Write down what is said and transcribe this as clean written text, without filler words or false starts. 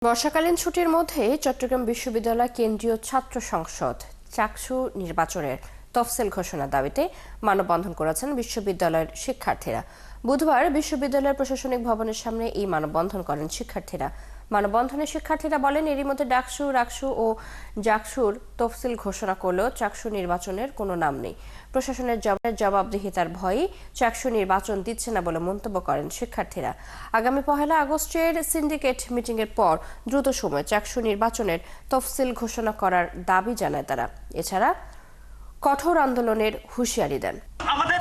বর্ষাকালীন ছুটির মধ্যে চট্টগ্রাম বিশ্ববিদ্যালয় কেন্দ্রীয় ছাত্র সংসদ চাকসু নির্বাচনের তফসিল ঘোষণার দাবিতে মানববন্ধন করেছেন বিশ্ববিদ্যালয়ের শিক্ষার্থীরা। বুধবার বিশ্ববিদ্যালয়ের প্রশাসনিক ভবনের সামনে এই মানববন্ধন করেন শিক্ষার্থীরা। মানববন্ধনে শিক্ষার্থীরা বলেন, এরই মধ্যে ডাকসু, রাকসু ও জাকসুর তফসিল ঘোষণা করলেও চাকসু নির্বাচনের কোনো নাম নেই। প্রশাসনের জবাবদিহিতার ভয়ে চাকসু নির্বাচন দিচ্ছে না বলে মন্তব্য করেন শিক্ষার্থীরা। আগামী ১ আগস্টের সিন্ডিকেট মিটিংয়ের পর দ্রুত সময়ে চাকসু নির্বাচনের তফসিল ঘোষণা করার দাবি জানায় তারা। এছাড়া কঠোর আন্দোলনের হুঁশিয়ারি দেন। আমাদের